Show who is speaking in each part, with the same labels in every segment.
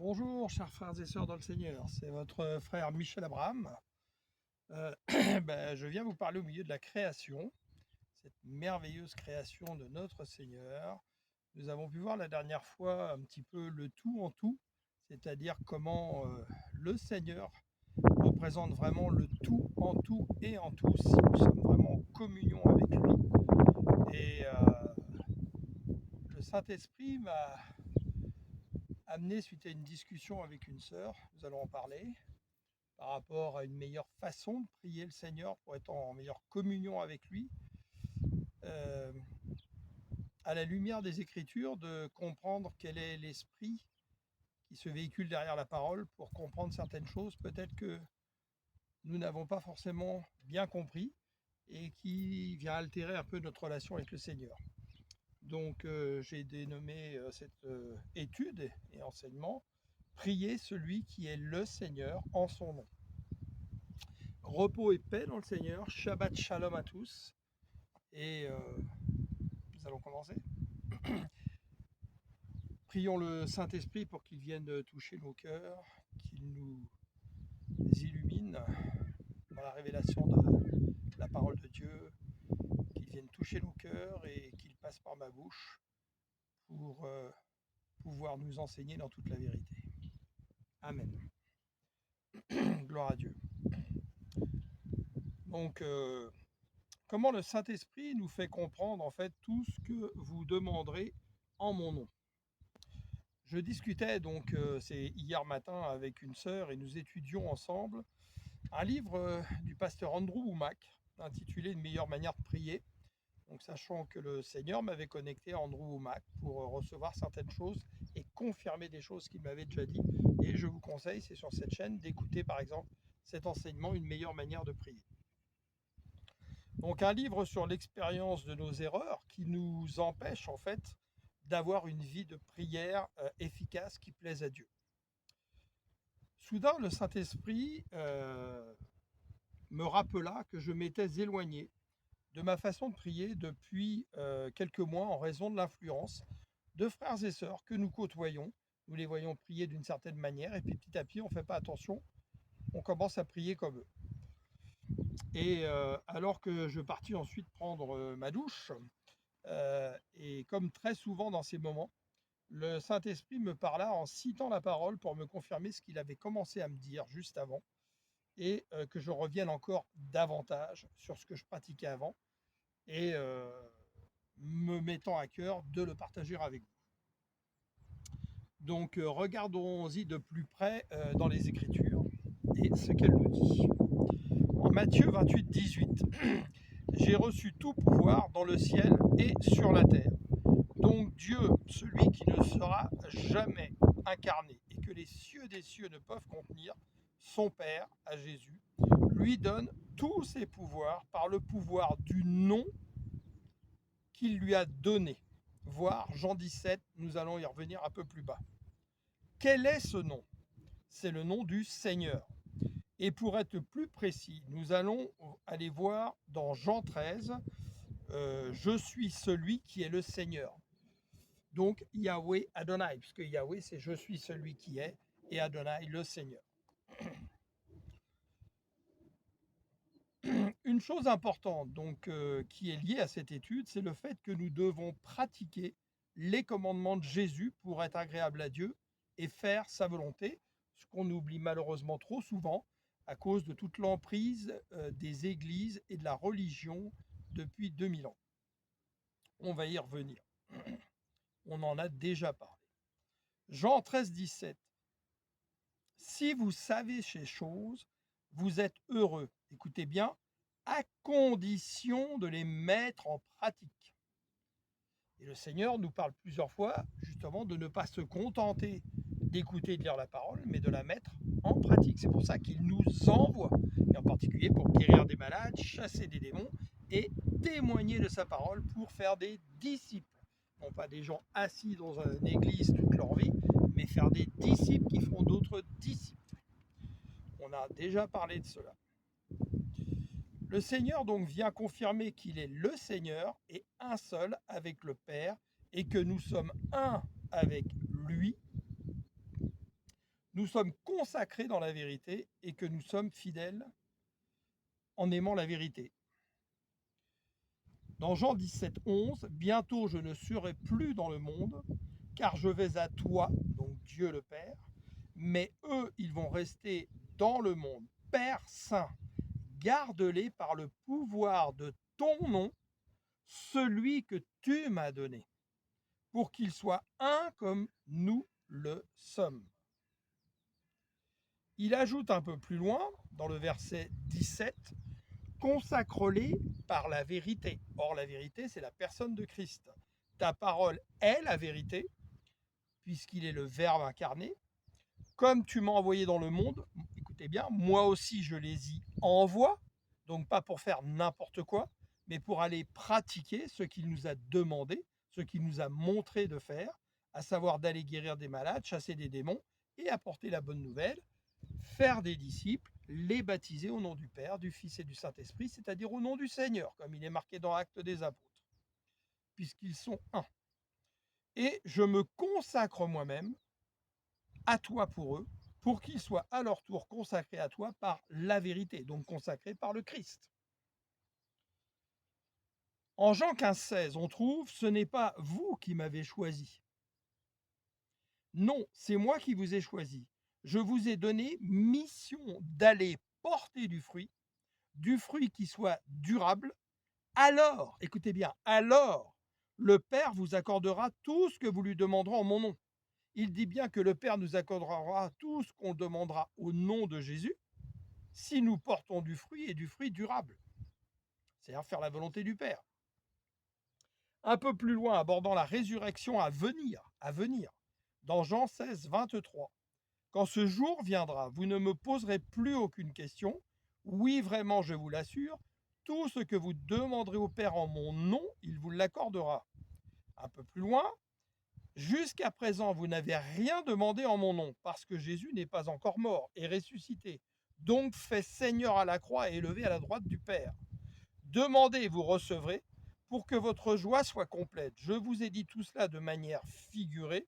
Speaker 1: Bonjour, chers frères et sœurs dans le Seigneur, c'est votre frère Michel Abraham. Je viens vous parler au milieu de la création, cette merveilleuse création de notre Seigneur. Nous avons pu voir la dernière fois un petit peu le tout en tout, c'est-à-dire comment le Seigneur représente vraiment le tout en tout et en tous, si nous sommes vraiment en communion avec lui. Et le Saint-Esprit m'a amené suite à une discussion avec une sœur, nous allons en parler, par rapport à une meilleure façon de prier le Seigneur pour être en meilleure communion avec lui, euh, à la lumière des Écritures, de comprendre quel est l'esprit qui se véhicule derrière la parole pour comprendre certaines choses, peut-être que nous n'avons pas forcément bien compris et qui vient altérer un peu notre relation avec le Seigneur. Donc j'ai dénommé cette étude et enseignement Prier celui qui est le Seigneur en son nom. Repos et paix dans le Seigneur, Shabbat Shalom à tous. Et nous allons commencer. Prions le Saint-Esprit pour qu'il vienne toucher nos cœurs, qu'il nous illumine dans la révélation de la parole de Dieu, qu'il vienne toucher nos cœurs et qu'il passe par ma bouche pour pouvoir nous enseigner dans toute la vérité. Amen. Gloire à Dieu. Donc, comment le Saint-Esprit nous fait comprendre en fait tout ce que vous demanderez en mon nom. Je discutais donc, c'est hier matin avec une sœur et nous étudions ensemble un livre du pasteur Andrew Wommack intitulé Une meilleure manière de prier. Donc sachant que le Seigneur m'avait connecté à Andrew Wommack pour recevoir certaines choses et confirmer des choses qu'il m'avait déjà dit. Et je vous conseille, c'est sur cette chaîne, d'écouter par exemple cet enseignement Une meilleure manière de prier. Donc un livre sur l'expérience de nos erreurs qui nous empêche en fait d'avoir une vie de prière efficace qui plaise à Dieu. Soudain, le Saint-Esprit me rappela que je m'étais éloigné de ma façon de prier depuis quelques mois en raison de l'influence de frères et sœurs que nous côtoyons. Nous les voyons prier d'une certaine manière et puis petit à petit, on ne fait pas attention, on commence à prier comme eux. Et alors que je partis ensuite prendre ma douche, et comme très souvent dans ces moments, le Saint-Esprit me parla en citant la parole pour me confirmer ce qu'il avait commencé à me dire juste avant et que je revienne encore davantage sur ce que je pratiquais avant et me mettant à cœur de le partager avec vous. Donc regardons-y de plus près dans les Écritures et ce qu'elle nous dit. En Matthieu 28, 18, j'ai reçu tout pouvoir dans le ciel et sur la terre. Donc Dieu, celui qui ne sera jamais incarné et que les cieux des cieux ne peuvent contenir, son Père, à Jésus, lui donne tous ses pouvoirs par le pouvoir du nom qu'il lui a donné. Voir Jean 17, nous allons y revenir un peu plus bas. Quel est ce nom? C'est le nom du Seigneur. Et pour être plus précis, nous allons aller voir dans Jean 13, je suis celui qui est le Seigneur. Donc Yahweh Adonai, puisque Yahweh c'est je suis celui qui est, et Adonai le Seigneur. Une chose importante donc qui est liée à cette étude, c'est le fait que nous devons pratiquer les commandements de Jésus pour être agréable à Dieu et faire sa volonté, ce qu'on oublie malheureusement trop souvent à cause de toute l'emprise des églises et de la religion depuis 2000 ans. On va y revenir. On en a déjà parlé. Jean 13, 17. Si vous savez ces choses, vous êtes heureux. Écoutez bien, à condition de les mettre en pratique. Et le Seigneur nous parle plusieurs fois justement de ne pas se contenter d'écouter et de lire la parole, mais de la mettre en pratique. C'est pour ça qu'il nous envoie, et en particulier pour guérir des malades, chasser des démons et témoigner de sa parole pour faire des disciples. Non pas des gens assis dans une église toute leur vie, mais faire des disciples qui feront d'autres disciples. On a déjà parlé de cela. Le Seigneur donc vient confirmer qu'il est le Seigneur et un seul avec le Père et que nous sommes un avec lui. nous sommes consacrés dans la vérité et que nous sommes fidèles en aimant la vérité. Dans Jean 17, 11, bientôt je ne serai plus dans le monde, car je vais à toi, donc Dieu le Père, mais eux, ils vont rester dans le monde. Père Saint, garde-les par le pouvoir de ton nom, celui que tu m'as donné, pour qu'ils soient un comme nous le sommes. Il ajoute un peu plus loin, dans le verset 17, consacre-les par la vérité. Or, la vérité, c'est la personne de Christ. Ta parole est la vérité, puisqu'il est le Verbe incarné. Comme tu m'as envoyé dans le monde, écoutez bien, moi aussi je les y envoie, donc pas pour faire n'importe quoi, mais pour aller pratiquer ce qu'il nous a demandé, ce qu'il nous a montré de faire, à savoir d'aller guérir des malades, chasser des démons et apporter la bonne nouvelle, faire des disciples, les baptiser au nom du Père, du Fils et du Saint-Esprit, c'est-à-dire au nom du Seigneur, comme il est marqué dans Actes des Apôtres, puisqu'ils sont un. Et je me consacre moi-même à toi pour eux, pour qu'ils soient à leur tour consacrés à toi par la vérité, donc consacrés par le Christ. En Jean 15, 16, on trouve « Ce n'est pas vous qui m'avez choisi. Non, c'est moi qui vous ai choisi. Je vous ai donné mission d'aller porter du fruit qui soit durable. Alors, écoutez bien, alors le Père vous accordera tout ce que vous lui demanderez en mon nom. » Il dit bien que le Père nous accordera tout ce qu'on demandera au nom de Jésus si nous portons du fruit et du fruit durable, c'est-à-dire faire la volonté du Père. Un peu plus loin, abordant la résurrection à venir, dans Jean 16, 23. Quand ce jour viendra, vous ne me poserez plus aucune question. Oui, vraiment, je vous l'assure, tout ce que vous demanderez au Père en mon nom, il vous l'accordera. Un peu plus loin, jusqu'à présent, vous n'avez rien demandé en mon nom, parce que Jésus n'est pas encore mort et ressuscité, donc fait Seigneur à la croix et élevé à la droite du Père. Demandez et vous recevrez, pour que votre joie soit complète. Je vous ai dit tout cela de manière figurée.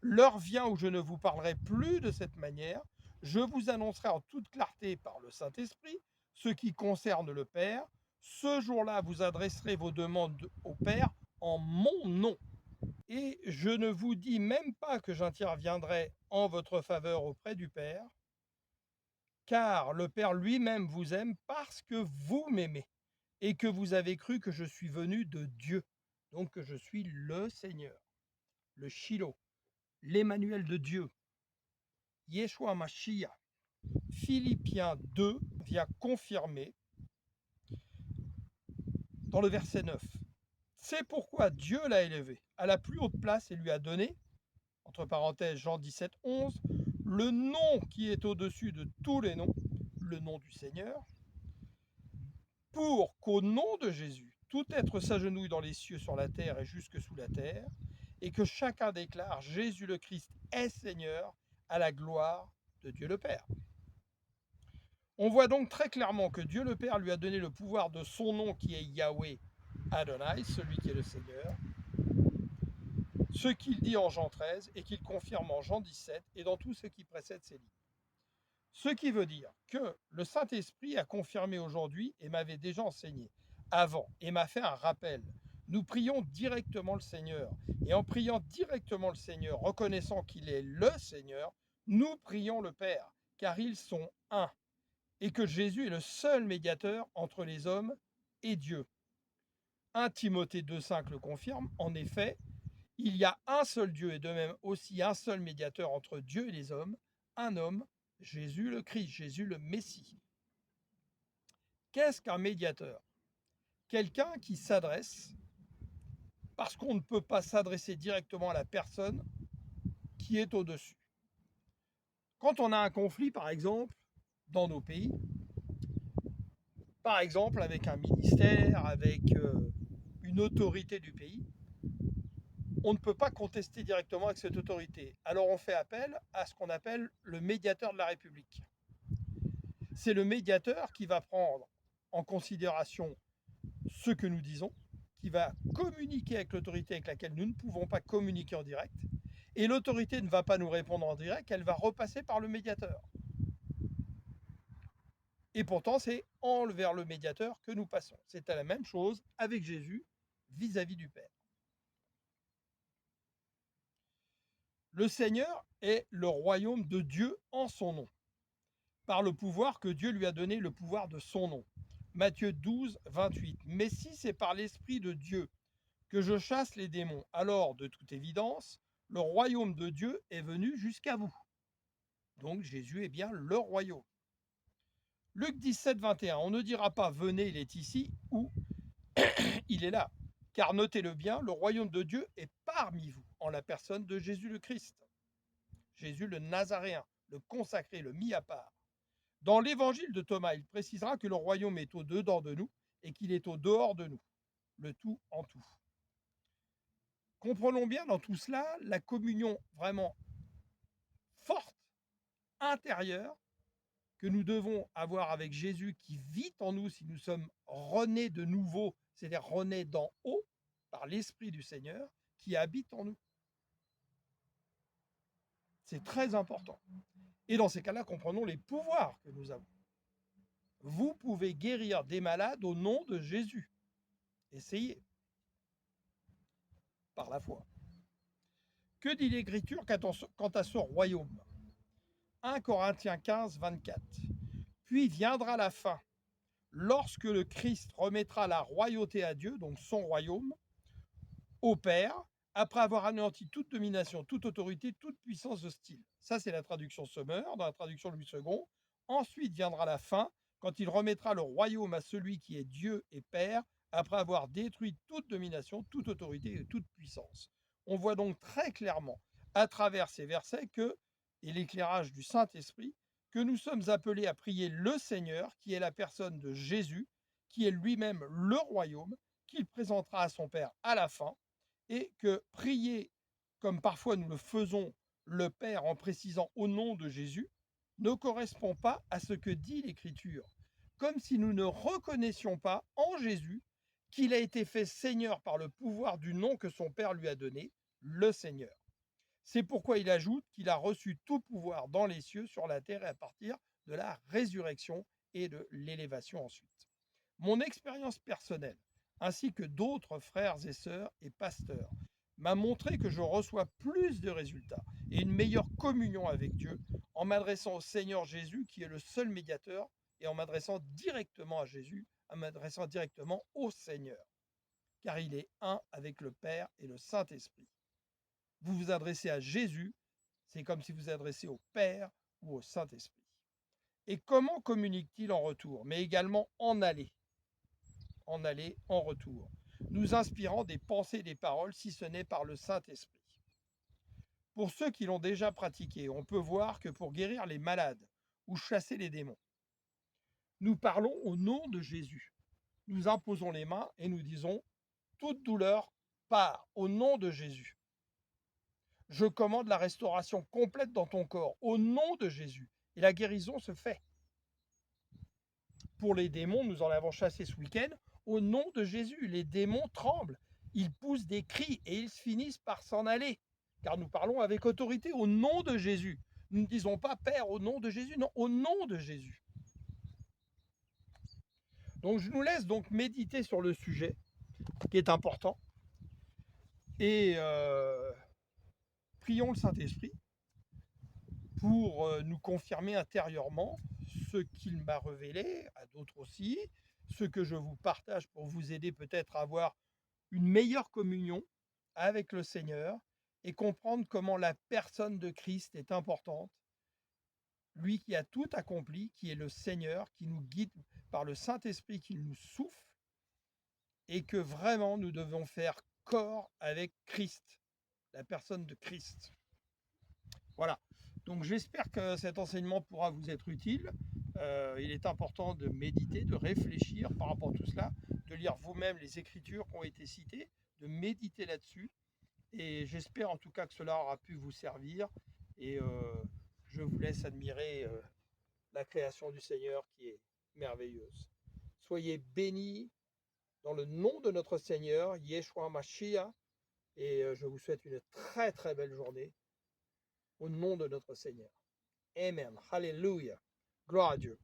Speaker 1: L'heure vient où je ne vous parlerai plus de cette manière. Je vous annoncerai en toute clarté par le Saint-Esprit ce qui concerne le Père. Ce jour-là, vous adresserez vos demandes au Père en mon nom. Et je ne vous dis même pas que j'interviendrai en votre faveur auprès du Père, car le Père lui-même vous aime parce que vous m'aimez et que vous avez cru que je suis venu de Dieu, donc que je suis le Seigneur, le Shiloh, l'Emmanuel de Dieu, Yeshua Mashiach. Philippiens 2 vient confirmer dans le verset 9. C'est pourquoi Dieu l'a élevé à la plus haute place et lui a donné, entre parenthèses Jean 17, 11, le nom qui est au-dessus de tous les noms, le nom du Seigneur, pour qu'au nom de Jésus, tout être s'agenouille dans les cieux, sur la terre et jusque sous la terre, et que chacun déclare Jésus le Christ est Seigneur, à la gloire de Dieu le Père. On voit donc très clairement que Dieu le Père lui a donné le pouvoir de son nom qui est Yahweh Adonai, celui qui est le Seigneur, ce qu'il dit en Jean 13 et qu'il confirme en Jean 17 et dans tout ce qui précède ces livres. Ce qui veut dire que le Saint-Esprit a confirmé aujourd'hui et m'avait déjà enseigné avant et m'a fait un rappel. Nous prions directement le Seigneur et en priant directement le Seigneur, reconnaissant qu'il est le Seigneur, nous prions le Père car ils sont un et que Jésus est le seul médiateur entre les hommes et Dieu. 1 Timothée 2,5 le confirme, en effet, il y a un seul Dieu et de même aussi un seul médiateur entre Dieu et les hommes, un homme, Jésus le Christ, Jésus le Messie. Qu'est-ce qu'un médiateur? Quelqu'un qui s'adresse, parce qu'on ne peut pas s'adresser directement à la personne qui est au-dessus. Quand on a un conflit, par exemple, dans nos pays, par exemple avec un ministère, avec une autorité du pays, on ne peut pas contester directement avec cette autorité. Alors on fait appel à ce qu'on appelle le médiateur de la République. C'est le médiateur qui va prendre en considération ce que nous disons, qui va communiquer avec l'autorité avec laquelle nous ne pouvons pas communiquer en direct, Et l'autorité ne va pas nous répondre en direct, elle va repasser par le médiateur. Et pourtant, c'est vers le médiateur que nous passons. C'était la même chose avec Jésus vis-à-vis du Père. Le Seigneur est le royaume de Dieu en son nom, par le pouvoir que Dieu lui a donné, le pouvoir de son nom. Matthieu 12, 28. Mais si c'est par l'Esprit de Dieu que je chasse les démons, alors, de toute évidence, le royaume de Dieu est venu jusqu'à vous. Donc Jésus est bien le royaume. Luc 17, 21. On ne dira pas venez, il est ici, ou il est là. Car notez-le bien, le royaume de Dieu est parmi vous, en la personne de Jésus le Christ. Jésus le Nazaréen, le consacré, le mis à part. Dans l'évangile de Thomas, il précisera que le royaume est au-dedans de nous et qu'il est au-dehors de nous, le tout en tout. Comprenons bien dans tout cela la communion vraiment forte, intérieure, que nous devons avoir avec Jésus qui vit en nous si nous sommes renés de nouveau, c'est-à-dire renés d'en haut par l'Esprit du Seigneur qui habite en nous. C'est très important. Et dans ces cas-là, comprenons les pouvoirs que nous avons. Vous pouvez guérir des malades au nom de Jésus. Essayez. Par la foi. Que dit l'Écriture quant à ce royaume? 1 Corinthiens 15, 24. Puis viendra la fin, lorsque le Christ remettra la royauté à Dieu, donc son royaume, au Père, après avoir anéanti toute domination, toute autorité, toute puissance hostile. Ça, c'est la traduction Sommer, dans la traduction Louis II. Ensuite viendra la fin, quand il remettra le royaume à celui qui est Dieu et Père, après avoir détruit toute domination, toute autorité et toute puissance. On voit donc très clairement, à travers ces versets et l'éclairage du Saint-Esprit, que nous sommes appelés à prier le Seigneur, qui est la personne de Jésus, qui est lui-même le royaume, qu'il présentera à son Père à la fin, et que prier, comme parfois nous le faisons, le Père en précisant au nom de Jésus, ne correspond pas à ce que dit l'Écriture, comme si nous ne reconnaissions pas en Jésus qu'il a été fait Seigneur par le pouvoir du nom que son Père lui a donné, le Seigneur. C'est pourquoi il ajoute qu'il a reçu tout pouvoir dans les cieux, sur la terre et à partir de la résurrection et de l'élévation ensuite. Mon expérience personnelle, ainsi que d'autres frères et sœurs et pasteurs, m'a montré que je reçois plus de résultats et une meilleure communion avec Dieu en m'adressant au Seigneur Jésus, qui est le seul médiateur, et en m'adressant directement à Jésus, en m'adressant directement au Seigneur, car il est un avec le Père et le Saint-Esprit. Vous vous adressez à Jésus, c'est comme si vous vous adressez au Père ou au Saint-Esprit. Et comment communique-t-il en retour? Mais également en aller, en retour, nous inspirant des pensées et des paroles, si ce n'est par le Saint-Esprit. Pour ceux qui l'ont déjà pratiqué, on peut voir que pour guérir les malades ou chasser les démons, nous parlons au nom de Jésus. Nous imposons les mains et nous disons « toute douleur part au nom de Jésus ». Je commande la restauration complète dans ton corps au nom de Jésus et la guérison se fait. Pour les démons, nous en avons chassé ce week-end, au nom de Jésus, les démons tremblent, ils poussent des cris et ils finissent par s'en aller, car nous parlons avec autorité au nom de Jésus. Nous ne disons pas Père au nom de Jésus, non, au nom de Jésus. Donc je nous laisse donc méditer sur le sujet, qui est important, et prions le Saint-Esprit pour nous confirmer intérieurement ce qu'il m'a révélé, à d'autres aussi, ce que je vous partage pour vous aider peut-être à avoir une meilleure communion avec le Seigneur et comprendre comment la personne de Christ est importante. Lui qui a tout accompli, qui est le Seigneur, qui nous guide par le Saint-Esprit, qui nous souffle, et que vraiment nous devons faire corps avec Christ, la personne de Christ. Voilà. Donc j'espère que cet enseignement pourra vous être utile. Il est important de méditer, de réfléchir par rapport à tout cela, de lire vous-même les écritures qui ont été citées, de méditer là-dessus. Et j'espère en tout cas que cela aura pu vous servir. Et je vous laisse admirer la création du Seigneur qui est merveilleuse. Soyez bénis dans le nom de notre Seigneur, Yeshua Mashiach. Et je vous souhaite une très très belle journée. au nom de notre Seigneur. Amen. Alléluia. Gloire à Dieu.